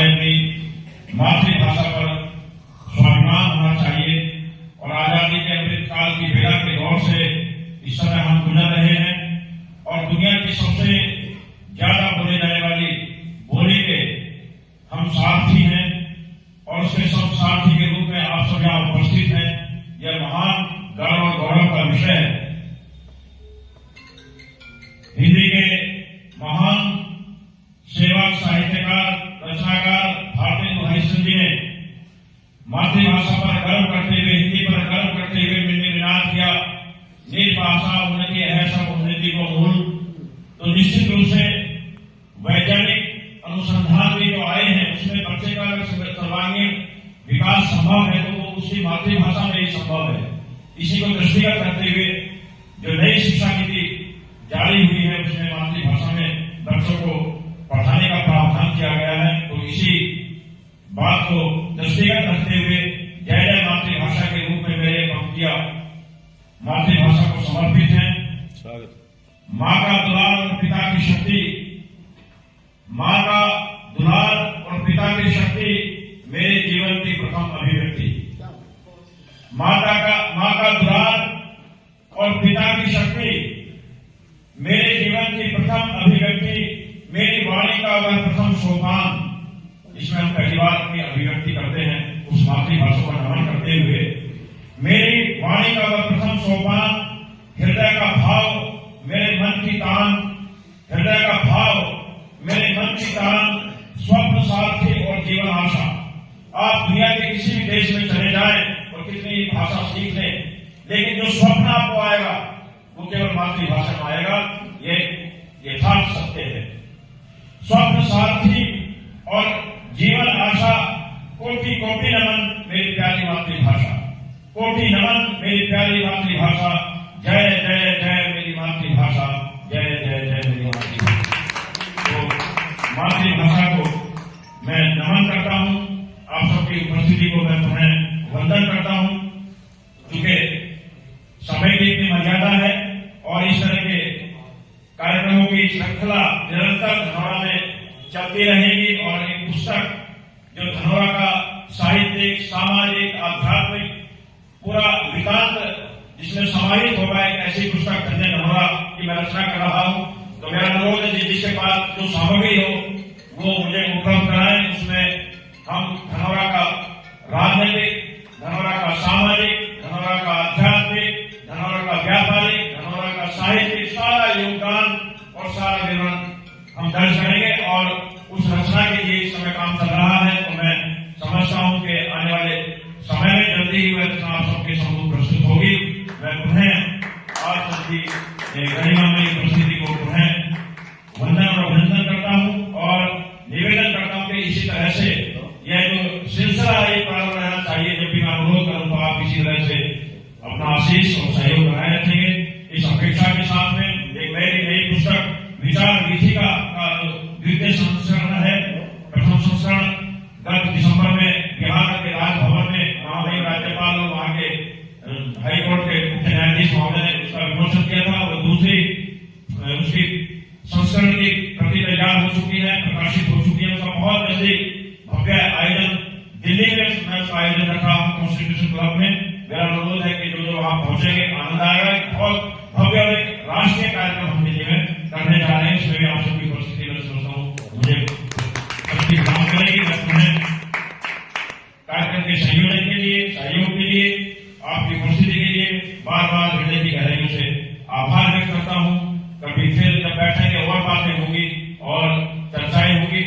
मातृभाषा पर स्वाभिमान होना चाहिए और आजादी के अमृत काल की बेड़ा के दौर से इस समय हम गुजर रहे हैं और दुनिया की सबसे ज्यादा बोले जाने वाली बोली के हम सारथी हैं और उसके सब सारथी के रूप में आप सब यहाँ उपस्थित हैं। यह महान गर्व और गौरव का विषय है। हिंदी के महान सेवक, साहित्यकार, रचनाकार भारतेंदु हरिश्चंद्र जी ने मातृभाषा पर गर्व करते हुए, हिंदी पर गर्व करते हुए निनाद किया, निज भाषा उन्नति है सब उन्नति को मूल। तो निश्चित रूप से वैज्ञानिक अनुसंधान भी जो आए हैं उसमें बच्चे का अगर सर्वांगीण विकास संभव है तो वो उसकी मातृभाषा में ही संभव है। इसी को दृष्टिगत रखते हुए जो नई शिक्षा नीति जारी हुई है उसमें मातृभाषा में बच्चों को पढ़ाने का प्रावधान किया गया है। तो इसी बात को दृष्टिगत रखते हुए जय जय मातृभाषा के रूप में मेरे पंक्तियां मातृभाषा को समर्पित हैं। माँ का दुलार और पिता की शक्ति, माँ का दुलार और पिता की शक्ति मेरे जीवन की प्रथम अभिव्यक्ति। माँ का दुलार और पिता की शक्ति मेरे जीवन की प्रथम अभिव्यक्ति, मेरी वाणी का वह प्रथम सोपान। इसमें हम पहली बार अपनी अभिव्यक्ति करते हैं उस मातृभाषा को नमन करते हुए। मेरी वाणी का वह प्रथम सोपान, हृदय का भाव मेरे मन की तान, हृदय का भाव मेरे मन की तान, स्वप्न सारथी और जीवन आशा। आप दुनिया के किसी भी देश में चले जाएं और कितनी भाषा सीख लें, लेकिन जो स्वप्न आपको आएगा वो केवल मातृभाषा में आएगा। ये यथार्थ सत्य है। स्वप्न सारथी और जीवन आशा, कोटि कोटि नमन मेरी प्यारी मातृभाषा, कोटि नमन मेरी प्यारी मातृभाषा। जय जय जय मेरी मातृभाषा, जय जय जय मेरी मातृभाषा। तो मातृभाषा को मैं नमन करता हूं। आप सबकी उपस्थिति को मैं पुनः वंदन करता हूं। क्योंकि समय की इतनी मर्यादा है और इस तरह के कार्यक्रमों की श्रृंखला निरंतर धनौरा में चलती रहेगी और एक पुस्तक जो धनौरा का साहित्यिक, सामाजिक, आध्यात्मिक पूरा विकास जिसमें समाहित होगा, एक ऐसी पुस्तक धन्य धनौरा की मैं रचना कर रहा हूं। तो मेरा अनुरोध है जिसके पास जो सामग्री हो वो मुझे उपलब्ध कराएं। उसमें हम धनौरा का राजनीतिक, धनौरा का सामाजिक, धनौरा का आध्यात्मिक, धनौरा का व्यापारिक, धनौरा का साहित्यिक सारा योगदान और सारा विवरण हम दर्ज करेंगे और उस रचना के लिए इस समय काम चल रहा है। तो मैं समझता हूं कि आने वाले समय में जल्दी ही वह रचना आप सबके सम्मुख प्रस्तुत होगी। मैं पुनः आप सबकी गरिमा में उपस्थिति को पुनः वंदन और अभिनंदन करता हूं और निवेदन करता हूं कि इसी तरह से यह जो सिलसिला है ये प्रारंभ रहना चाहिए। जब भी मैं अनुरोध करूं तो आप इसी तरह से अपना आशीष और सहयोग बनाए रखेंगे। इस अपेक्षा के साथ में एक मेरी नई पुस्तक विचार विधिका का द्वितीय संस्करण है। प्रथम संस्करण गत दिसंबर में बिहार के राजभवन में महामहिम राज्यपाल और वहां के हाईकोर्ट के मुख्य न्यायाधीश महोदय ने उसका विमोचन किया था और दूसरी उसकी संस्करण की प्रति तैयार हो चुकी है, प्रकाशित हो चुकी है। उसका बहुत जल्दी भव्य आयोजन दिल्ली में मैं उसका आयोजन रख रहा हूँ कॉन्स्टिट्यूशन क्लब में। मेरा अनुरोध है कि जो वहां पहुंचेंगे आनंद आएगा। एक बहुत भव्य और एक राष्ट्रीय कार्यक्रम हम दिल्ली में करने जा रहे हैं। इसमें भी आप सबकी उपस्थिति में सोचता हूँ मुझे काम करेगी। मैं कार्यक्रम के संयोजन के लिए, सहयोग के लिए, आपकी उपस्थिति के लिए बार बार हृदय की गहराइयों से आभार व्यक्त करता हूँ। कभी फिर जब बैठेंगे और बातें होंगी और चर्चाएं होंगी